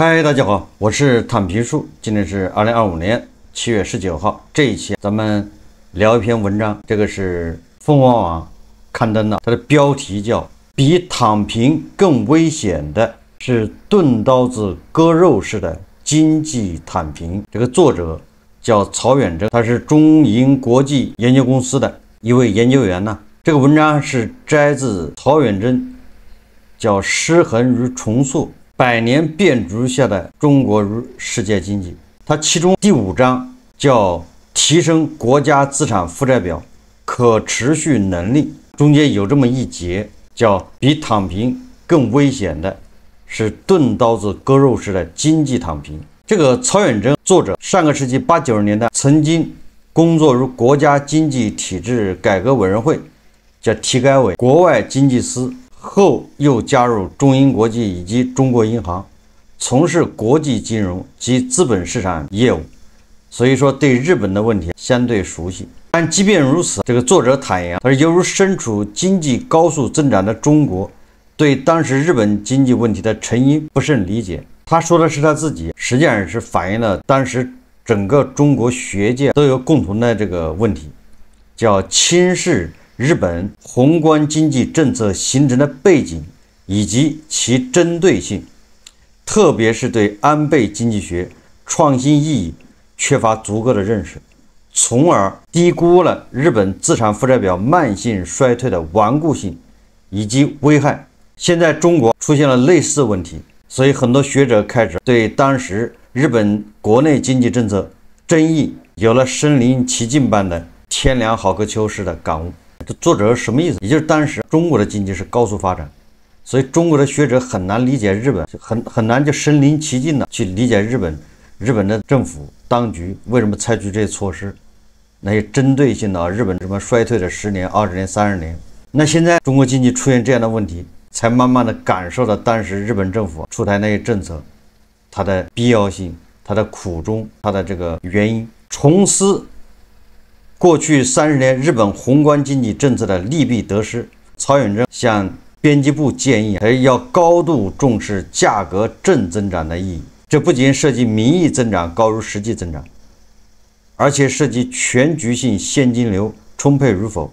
嗨，大家好，我是躺平树，今天是2025年7月19号。这一期咱们聊一篇文章，这个是凤凰网刊登的，它的标题叫“比躺平更危险的是钝刀子割肉式的经济躺平”。这个作者叫曹远征，他是中银国际研究公司的一位研究员呢。这个文章是摘自曹远征叫“失衡与重塑100年变局下的中国与世界经济”，它其中第5章叫“提升国家资产负债表可持续能力”，中间有这么一节叫“比躺平更危险的是钝刀子割肉式的经济躺平”。这个曹远征作者上个世纪80、90年代曾经工作于国家经济体制改革委员会，叫体改委国外经济司，后又加入中银国际以及中国银行，从事国际金融及资本市场业务，所以说对日本的问题相对熟悉。但即便如此，这个作者坦言，他说犹如身处经济高速增长的中国，对当时日本经济问题的成因不甚理解。他说的是他自己，实际上是反映了当时整个中国学界都有共同的这个问题，叫轻视日本宏观经济政策形成的背景以及其针对性，特别是对安倍经济学创新意义缺乏足够的认识，从而低估了日本资产负债表慢性衰退的顽固性以及危害。现在中国出现了类似问题，所以很多学者开始对当时日本国内经济政策争议有了身临其境般的天凉好个秋式的感悟。这作者是什么意思？也就是当时中国的经济是高速发展，所以中国的学者很难理解日本，很难就身临其境的去理解日本的政府当局为什么采取这些措施，那些针对性的日本什么衰退的10年、20年、30年。那现在中国经济出现这样的问题，才慢慢的感受到当时日本政府出台那些政策它的必要性、它的苦衷、它的这个原因。重思过去30年日本宏观经济政策的利弊得失，曹远征向编辑部建议，要高度重视价格正增长的意义。这不仅涉及名义增长高于实际增长，而且涉及全局性现金流充沛与否，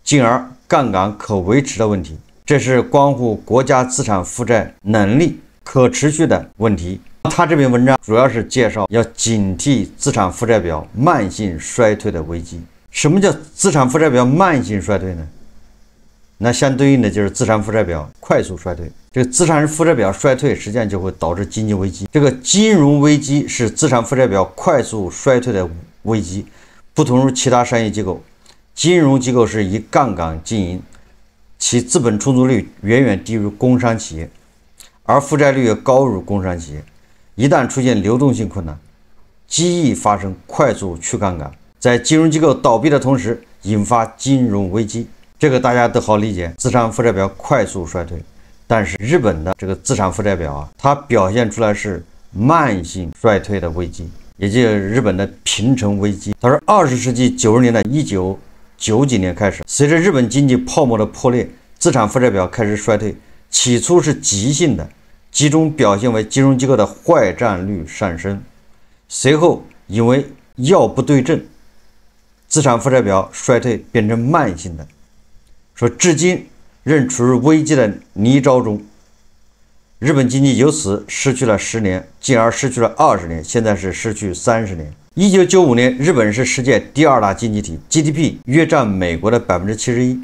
进而杠杆可维持的问题。这是关乎国家资产负债能力可持续的问题。他这篇文章主要是介绍要警惕资产负债表慢性衰退的危机。什么叫资产负债表慢性衰退呢？那相对应的就是资产负债表快速衰退。这个资产负债表衰退实际上就会导致经济危机。这个金融危机是资产负债表快速衰退的危机，不同于其他商业机构，金融机构是以杠杆经营，其资本充足率远远低于工商企业，而负债率也高于工商企业。一旦出现流动性困难，极易发生快速去杠杆，在金融机构倒闭的同时引发金融危机。这个大家都好理解，资产负债表快速衰退。但是日本的这个资产负债表它表现出来是慢性衰退的危机，也就是日本的平成危机。他说20世纪90年代1990几年开始，随着日本经济泡沫的破裂，资产负债表开始衰退，起初是急性的，集中表现为金融机构的坏账率上升，随后因为药不对症，资产负债表衰退变成慢性的，说至今仍处于危机的泥沼中。日本经济由此失去了10年，进而失去了20年，现在是失去30年。1995年，日本是世界第2大经济体 ，GDP 约占美国的71%。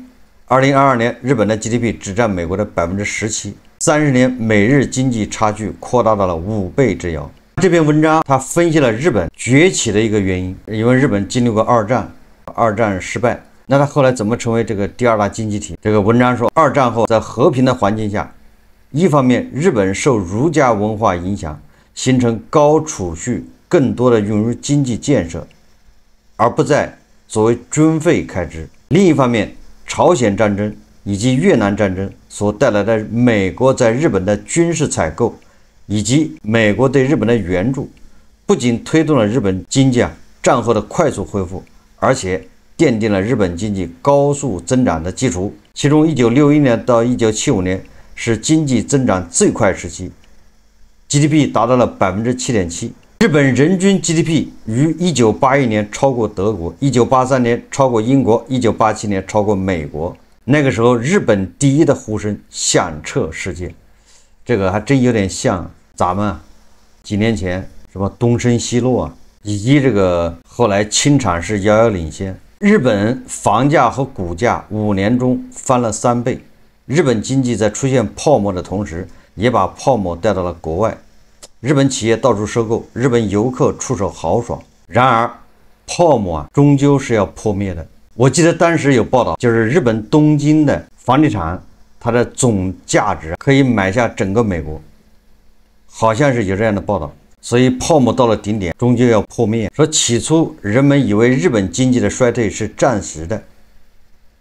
2022年，日本的 GDP 只占美国的17%，30年美日经济差距扩大到了5倍之遥。这篇文章他分析了日本崛起的一个原因，因为日本经历过二战失败，那他后来怎么成为这个第2大经济体？这个文章说，二战后在和平的环境下，一方面日本受儒家文化影响，形成高储蓄，更多的用于经济建设，而不再作为军费开支；另一方面，朝鲜战争以及越南战争所带来的美国在日本的军事采购，以及美国对日本的援助，不仅推动了日本经济战后的快速恢复，而且奠定了日本经济高速增长的基础。其中1961年到1975年是经济增长最快时期， ，GDP 达到了7.7%。日本人均 GDP 于1981年超过德国，1983年超过英国，1987年超过美国。那个时候，日本第一的呼声响彻世界，这个还真有点像咱们几年前什么东升西落啊，以及这个后来清产是遥遥领先。日本房价和股价5年中翻了3倍，日本经济在出现泡沫的同时，也把泡沫带到了国外。日本企业到处收购，日本游客出手豪爽。然而，泡沫终究是要破灭的。我记得当时有报道，就是日本东京的房地产，它的总价值可以买下整个美国，好像是有这样的报道。所以泡沫到了顶点，终究要破灭。说起初人们以为日本经济的衰退是暂时的，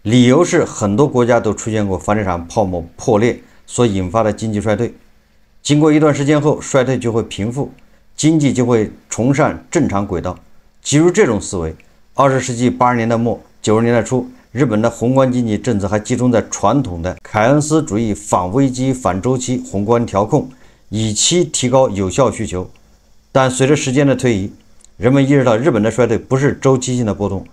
理由是很多国家都出现过房地产泡沫破裂所引发的经济衰退。经过一段时间后，衰退就会平复，经济就会重上正常轨道。基于这种思维，20世纪80年代末、90年代初，日本的宏观经济政策还集中在传统的凯恩斯主义反危机、反周期宏观调控，以期提高有效需求。但随着时间的推移，人们意识到日本的衰退不是周期性的波动，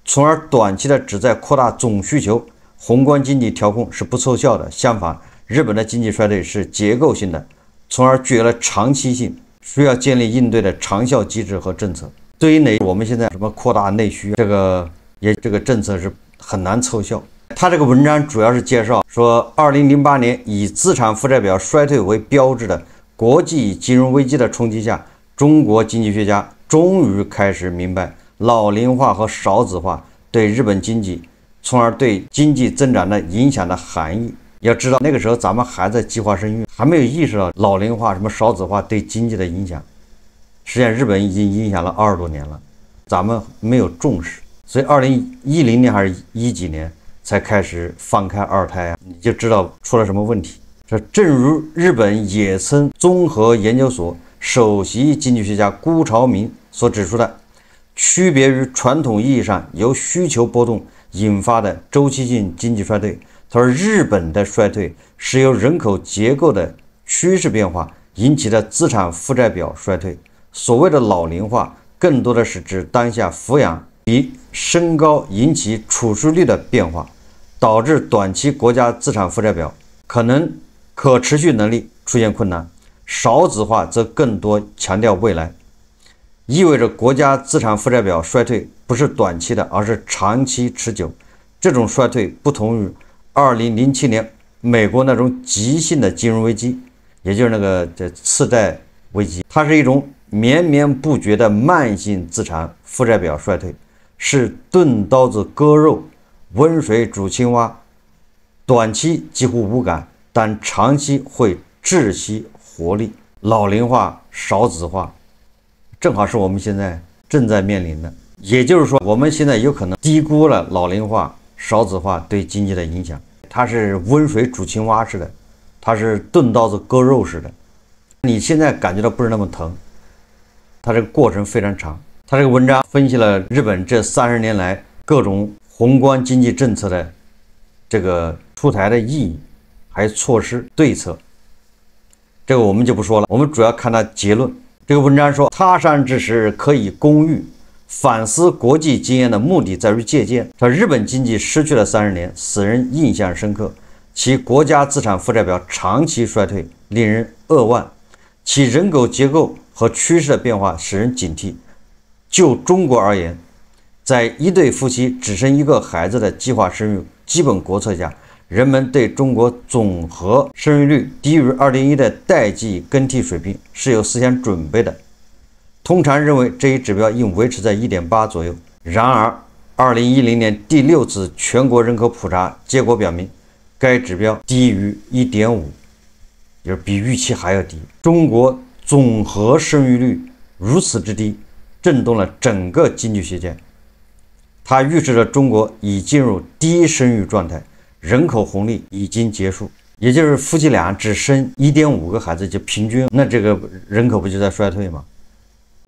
从而短期的旨在扩大总需求，宏观经济调控是不奏效的。相反，日本的经济衰退是结构性的，从而具有了长期性，需要建立应对的长效机制和政策。对于我们现在什么扩大内需，这个政策是很难凑效。他这个文章主要是介绍说，2008年以资产负债表衰退为标志的国际金融危机的冲击下，中国经济学家终于开始明白老龄化和少子化对日本经济，从而对经济增长的影响的含义。要知道，那个时候咱们还在计划生育，还没有意识到老龄化、什么少子化对经济的影响。实际上，日本已经影响了20多年了，咱们没有重视，所以2010年还是10几年才开始放开二胎啊，你就知道出了什么问题。这正如日本野村综合研究所首席经济学家辜朝明所指出的，区别于传统意义上由需求波动引发的周期性经济衰退。他说，日本的衰退是由人口结构的趋势变化引起的资产负债表衰退。所谓的老龄化，更多的是指当下抚养比升高引起储蓄率的变化，导致短期国家资产负债表可持续能力出现困难。少子化则更多强调未来，意味着国家资产负债表衰退不是短期的，而是长期持久。这种衰退不同于2007年美国那种急性的金融危机，也就是那个次贷危机，它是一种绵绵不绝的慢性资产负债表衰退，是钝刀子割肉，温水煮青蛙，短期几乎无感，但长期会窒息活力。老龄化、少子化，正好是我们现在正在面临的。也就是说，我们现在有可能低估了老龄化、少子化对经济的影响。它是温水煮青蛙似的，它是钝刀子割肉似的。你现在感觉到不是那么疼，它这个过程非常长。他这个文章分析了日本这30年来各种宏观经济政策的这个出台的意义，还有措施对策。这个我们就不说了，我们主要看它结论。这个文章说，他山之石可以攻玉，反思国际经验的目的在于借鉴。说日本经济失去了30年，使人印象深刻，其国家资产负债表长期衰退令人扼腕，其人口结构和趋势的变化使人警惕。就中国而言，在一对夫妻只生一个孩子的计划生育基本国策下，人们对中国总和生育率低于2001的代际更替水平是有思想准备的，通常认为这一指标应维持在 1.8 左右。然而2010年第6次全国人口普查结果表明，该指标低于 1.5， 就是比预期还要低。中国总和生育率如此之低，震动了整个经济学界。它预示着中国已进入低生育状态，人口红利已经结束。也就是夫妻俩只生 1.5 个孩子就平均，那这个人口不就在衰退吗？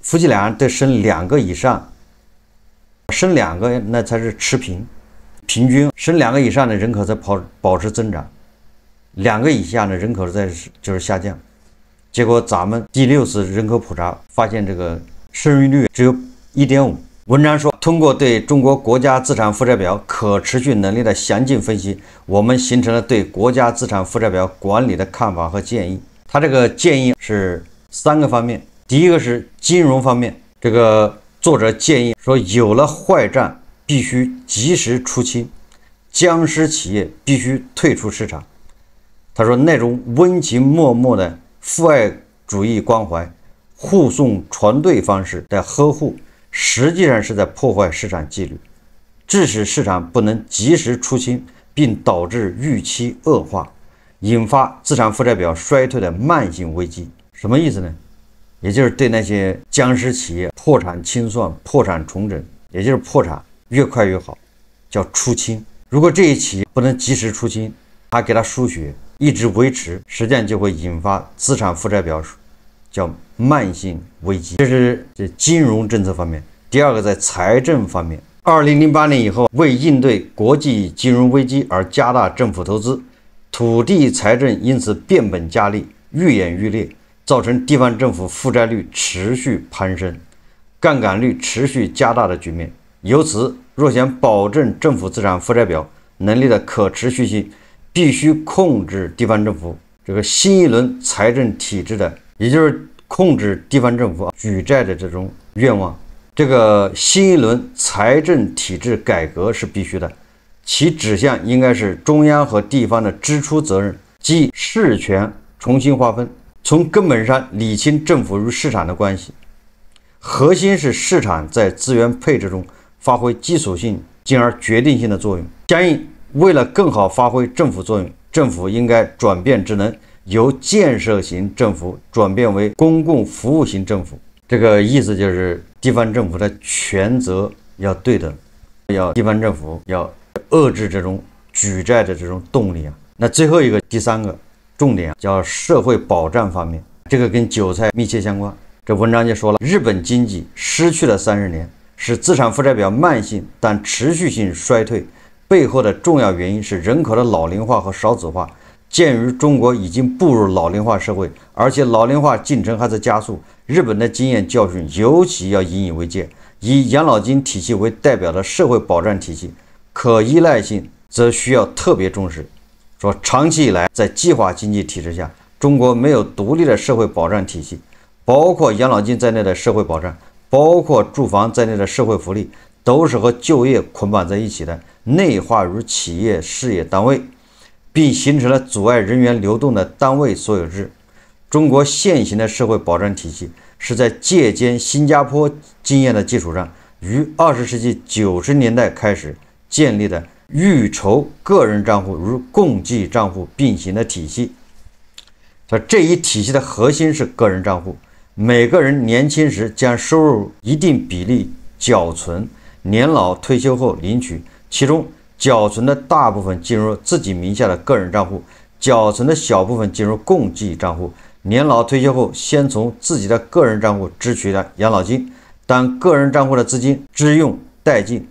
夫妻俩得生2个以上，生2个那才是持平，平均生2个以上的人口在保持增长，2个以下的人口就是下降。结果咱们第6次人口普查发现这个生育率只有1.5。文章说，通过对中国国家资产负债表可持续能力的详尽分析，我们形成了对国家资产负债表管理的看法和建议。他这个建议是3个方面。第一个是金融方面，这个作者建议说，有了坏账必须及时出清，僵尸企业必须退出市场。他说，那种温情脉脉的父爱主义关怀、护送船队方式的呵护，实际上是在破坏市场纪律，致使市场不能及时出清，并导致预期恶化，引发资产负债表衰退的慢性危机。什么意思呢？也就是对那些僵尸企业破产清算、破产重整，也就是破产越快越好，叫出清。如果这一企业不能及时出清，还给它输血，一直维持，实际上就会引发资产负债表叫慢性危机。这是金融政策方面。第二个，在财政方面，2008年以后，为应对国际金融危机而加大政府投资，土地财政因此变本加厉，愈演愈烈，造成地方政府负债率持续攀升，杠杆率持续加大的局面。由此，若想保证政府资产负债表能力的可持续性，必须控制地方政府这个新一轮财政体制的，也就是控制地方政府举债的这种愿望。这个新一轮财政体制改革是必须的，其指向应该是中央和地方的支出责任及事权重新划分，从根本上理清政府与市场的关系。核心是市场在资源配置中发挥基础性进而决定性的作用。相应，为了更好发挥政府作用，政府应该转变职能，由建设型政府转变为公共服务型政府。这个意思就是地方政府的权责要对等，地方政府要遏制这种举债的这种动力啊。那最后一个第3个重点叫社会保障方面，这个跟韭菜密切相关。这文章就说了，日本经济失去了30年，使资产负债表慢性但持续性衰退，背后的重要原因是人口的老龄化和少子化。鉴于中国已经步入老龄化社会，而且老龄化进程还在加速，日本的经验教训尤其要引以为戒。以养老金体系为代表的社会保障体系，可依赖性则需要特别重视。说长期以来，在计划经济体制下，中国没有独立的社会保障体系，包括养老金在内的社会保障，包括住房在内的社会福利，都是和就业捆绑在一起的，内化于企业事业单位，并形成了阻碍人员流动的单位所有制。中国现行的社会保障体系是在借鉴新加坡经验的基础上，于20世纪90年代开始建立的预筹个人账户与共济账户并行的体系。这一体系的核心是个人账户，每个人年轻时将收入一定比例缴存，年老退休后领取，其中缴存的大部分进入自己名下的个人账户，缴存的小部分进入共济账户。年老退休后，先从自己的个人账户支取了养老金，当个人账户的资金支用殆尽，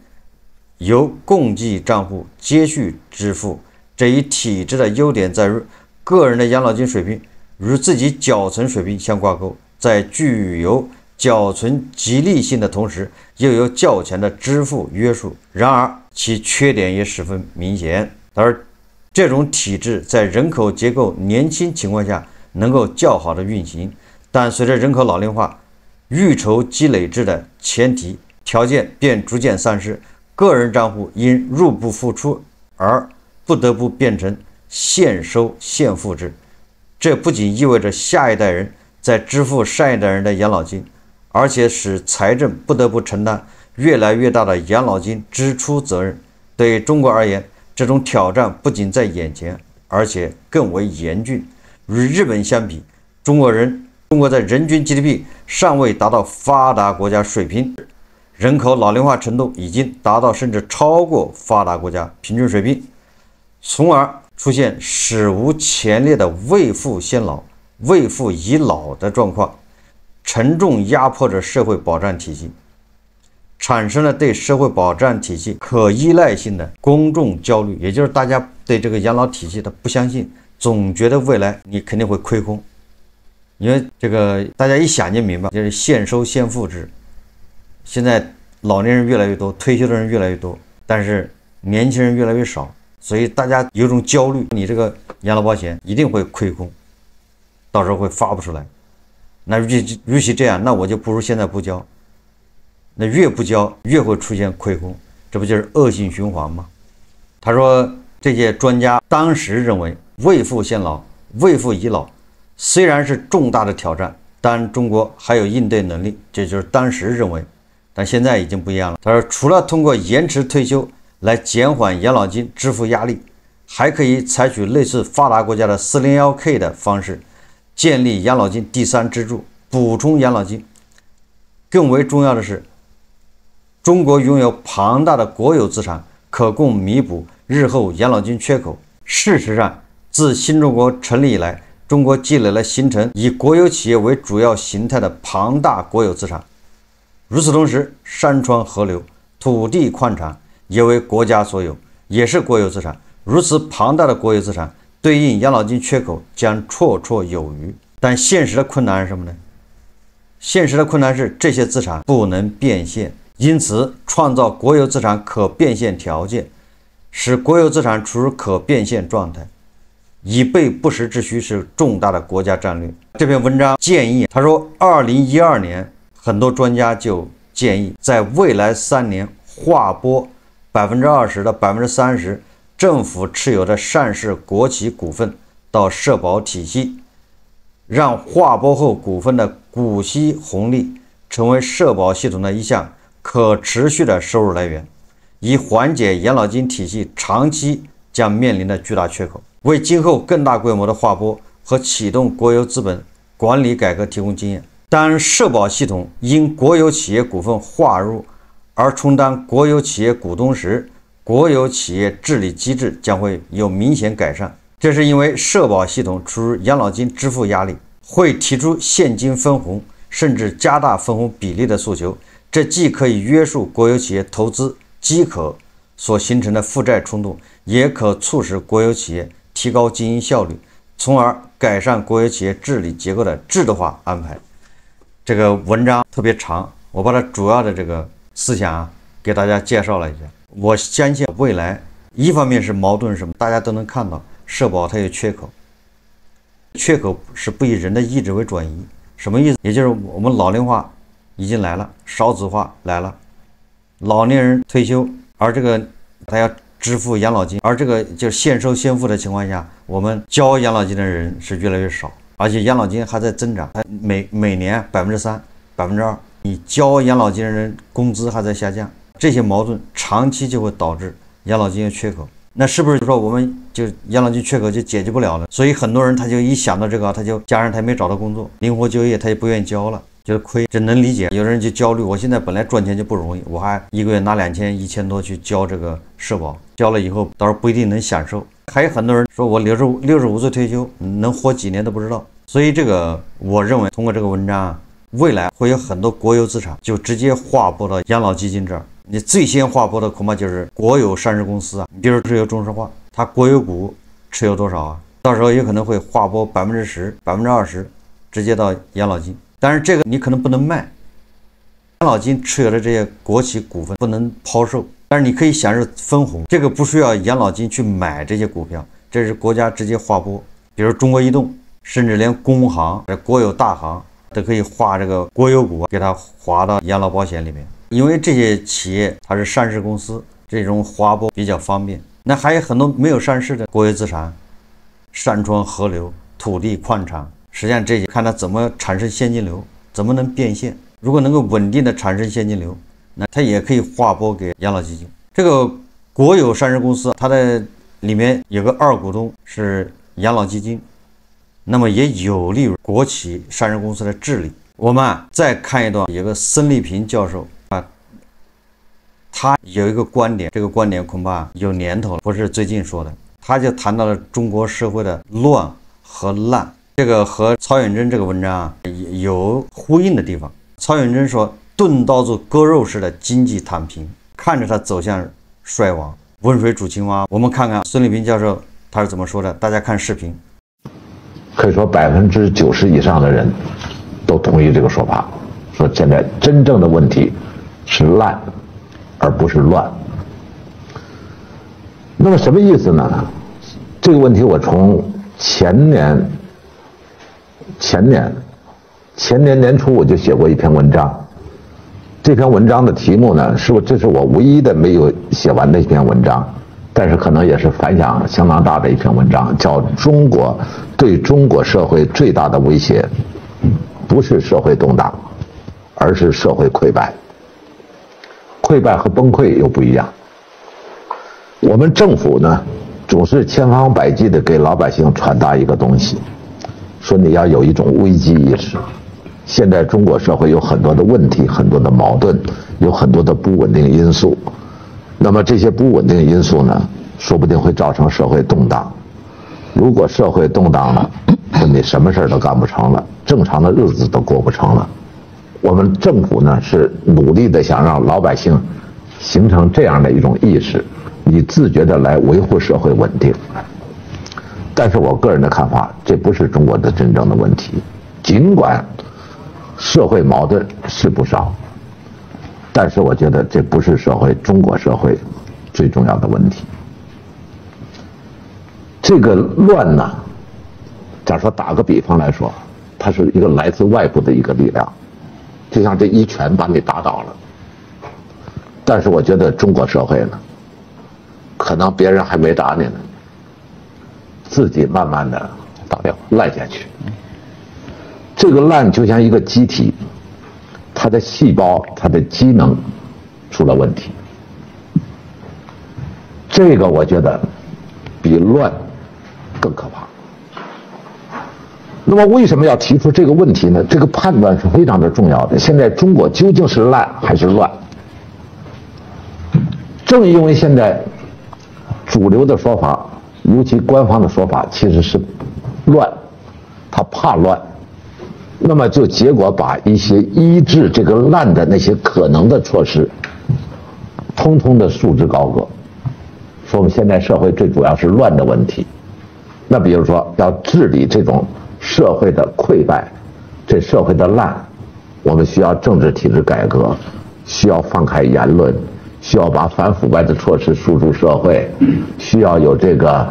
由共济账户接续支付。这一体制的优点在于，个人的养老金水平与自己缴存水平相挂钩，在具有缴存激励性的同时，又有较强的支付约束。然而，其缺点也十分明显。而这种体制在人口结构年轻情况下能够较好的运行，但随着人口老龄化，预筹积累制的前提条件便逐渐丧失，个人账户因入不敷出而不得不变成现收现付制。这不仅意味着下一代人在支付上一代人的养老金，而且使财政不得不承担越来越大的养老金支出责任。对中国而言，这种挑战不仅在眼前，而且更为严峻。与日本相比，中国在人均 GDP 尚未达到发达国家水平，人口老龄化程度已经达到甚至超过发达国家平均水平，从而出现史无前例的未富先老、未富已老的状况，沉重压迫着社会保障体系，产生了对社会保障体系可依赖性的公众焦虑，也就是大家对这个养老体系的不相信，总觉得未来你肯定会亏空，因为这个大家一想就明白，就是现收现付制。现在老年人越来越多，退休的人越来越多，但是年轻人越来越少，所以大家有种焦虑，你这个养老保险一定会亏空，到时候会发不出来。那与其这样，那我就不如现在不交。那越不交越会出现亏空，这不就是恶性循环吗？他说，这些专家当时认为，未富先老、未富已老虽然是重大的挑战，但中国还有应对能力，这就是当时认为。但现在已经不一样了。他说，除了通过延迟退休来减缓养老金支付压力，还可以采取类似发达国家的 401k 的方式，建立养老金第三支柱，补充养老金。更为重要的是，中国拥有庞大的国有资产，可供弥补日后养老金缺口。事实上，自新中国成立以来，中国积累了形成以国有企业为主要形态的庞大国有资产。与此同时，山川河流、土地矿产也为国家所有，也是国有资产。如此庞大的国有资产，对应养老金缺口将绰绰有余。但现实的困难是什么呢？现实的困难是这些资产不能变现，因此创造国有资产可变现条件，使国有资产处于可变现状态，以备不时之需，是重大的国家战略。这篇文章建议，他说2012年很多专家就建议在未来3年划拨20%到30%政府持有的上市国企股份到社保体系，让划拨后股份的股息红利成为社保系统的一项可持续的收入来源，以缓解养老金体系长期将面临的巨大缺口，为今后更大规模的划拨和启动国有资本管理改革提供经验。当社保系统因国有企业股份划入而充当国有企业股东时，国有企业治理机制将会有明显改善。这是因为社保系统处于养老金支付压力，会提出现金分红甚至加大分红比例的诉求，这既可以约束国有企业投资饥渴所形成的负债冲动，也可促使国有企业提高经营效率，从而改善国有企业治理结构的制度化安排。这个文章特别长，我把它主要的这个思想给大家介绍了一下。我相信未来，一方面是矛盾是什么，大家都能看到，社保它有缺口，缺口是不以人的意志为转移。什么意思？也就是我们老龄化已经来了，少子化来了，老年人退休，而这个他要支付养老金，而这个就是现收现付的情况下，我们交养老金的人是越来越少，而且养老金还在增长，它每年3%、2%，你交养老金的人工资还在下降，这些矛盾长期就会导致养老金的缺口。那是不是说我们就养老金缺口就解决不了了？所以很多人他就一想到这个，他就加上他没找到工作，灵活就业，他也不愿意交了，觉得亏，这能理解。有的人就焦虑，我现在本来赚钱就不容易，我还一个月拿2000、1000多去交这个社保，交了以后到时候不一定能享受。还有很多人说我65岁退休，能活几年都不知道。所以这个我认为通过这个文章未来会有很多国有资产就直接划拨到养老基金这儿。你最先划拨的恐怕就是国有上市公司啊，你比如持有中石化，它国有股持有多少啊？到时候也可能会划拨10%、20%直接到养老金。但是这个你可能不能卖，养老金持有的这些国企股份不能抛售，但是你可以享受分红，这个不需要养老金去买这些股票，这是国家直接划拨。比如中国移动，甚至连工行、国有大行都可以划这个国有股，给它划到养老保险里面。因为这些企业它是上市公司，这种划拨比较方便。那还有很多没有上市的国有资产，山川河流、土地矿产，实际上这些看它怎么产生现金流，怎么能变现。如果能够稳定的产生现金流，那它也可以划拨给养老基金。这个国有上市公司，它的里面有个二股东是养老基金，那么也有利于国企上市公司的治理。我们再看一段，有个孙立平教授他有一个观点，这个观点恐怕有年头了，不是最近说的。他就谈到了中国社会的乱和烂，这个和曹远征这个文章有呼应的地方。曹远征说，钝刀子割肉式的经济躺平，看着它走向衰亡，温水煮青蛙。我们看看孙立平教授他是怎么说的，大家看视频。可以说90%以上的人都同意这个说法，说现在真正的问题是烂，而不是乱。那么什么意思呢？这个问题我从前年年初我就写过一篇文章。这篇文章的题目呢，这是我唯一的没有写完的一篇文章，但是可能也是反响相当大的一篇文章，叫中国对中国社会最大的威胁不是社会动荡，而是社会溃败。溃败和崩溃又不一样。我们政府呢，总是千方百计地给老百姓传达一个东西，说你要有一种危机意识。现在中国社会有很多的问题，很多的矛盾，有很多的不稳定因素。那么这些不稳定因素呢，说不定会造成社会动荡。如果社会动荡了，那你什么事都干不成了，正常的日子都过不成了。我们政府呢，是努力的想让老百姓形成这样的一种意识，以自觉的来维护社会稳定。但是我个人的看法，这不是中国的真正的问题。尽管社会矛盾是不少，但是我觉得这不是中国社会最重要的问题。这个乱呢，假如说打个比方来说，它是一个来自外部的一个力量，就像这一拳把你打倒了。但是我觉得中国社会呢，可能别人还没打你呢，自己慢慢的烂下去。这个烂就像一个机体，它的细胞、它的机能出了问题。这个我觉得比乱更可怕。那么为什么要提出这个问题呢？这个判断是非常的重要的。现在中国究竟是烂还是乱？正因为现在主流的说法，尤其官方的说法其实是乱，他怕乱。那么就结果把一些医治这个烂的那些可能的措施，通通的束之高阁，说我们现在社会最主要是乱的问题。那比如说要治理这种社会的溃败，这社会的烂，我们需要政治体制改革，需要放开言论，需要把反腐败的措施输入社会，需要有这个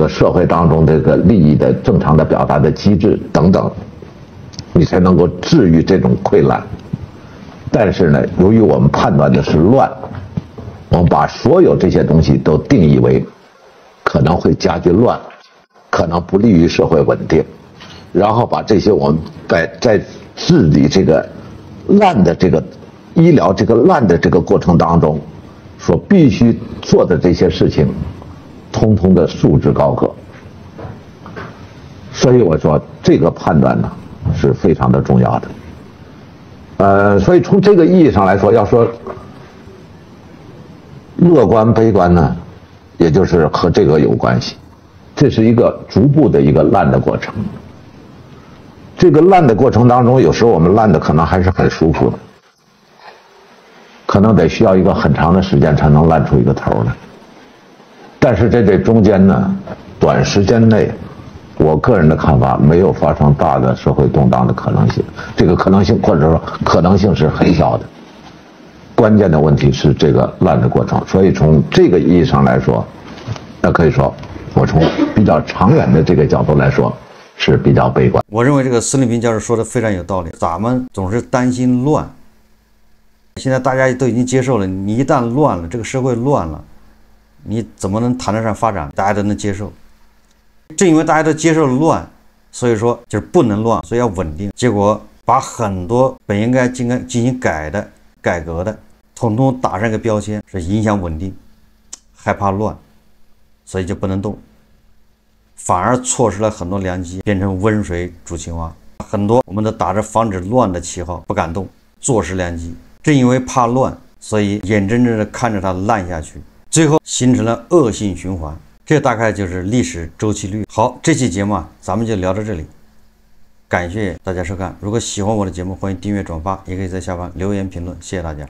社会当中这个利益的正常的表达的机制等等，你才能够治愈这种溃烂。但是呢，由于我们判断的是乱，我们把所有这些东西都定义为可能会加剧乱，可能不利于社会稳定，然后把这些我们在治理这个烂的这个医疗这个烂的这个过程当中所必须做的这些事情，通通的束之高阁。所以我说这个判断呢是非常的重要的。所以从这个意义上来说，要说乐观悲观呢，也就是和这个有关系。这是一个逐步的一个烂的过程。这个烂的过程当中，有时候我们烂的可能还是很舒服的，可能得需要一个很长的时间才能烂出一个头来。但是在这中间呢，短时间内，我个人的看法没有发生大的社会动荡的可能性，这个可能性或者说可能性是很小的。关键的问题是这个烂的过程，所以从这个意义上来说，那可以说我从比较长远的这个角度来说是比较悲观。我认为这个司令平教授说的非常有道理，咱们总是担心乱，现在大家都已经接受了，你一旦乱了，这个社会乱了，你怎么能谈得上发展？大家都能接受。正因为大家都接受了乱，所以说就是不能乱，所以要稳定。结果把很多本应该进行改革的，统统打上一个标签，是影响稳定，害怕乱，所以就不能动，反而错失了很多良机，变成温水煮青蛙。很多我们都打着防止乱的旗号不敢动，坐失良机。正因为怕乱，所以眼睁睁的看着它烂下去，最后形成了恶性循环。这大概就是历史周期率。好，这期节目咱们就聊到这里，感谢大家收看。如果喜欢我的节目，欢迎订阅转发，也可以在下方留言评论，谢谢大家。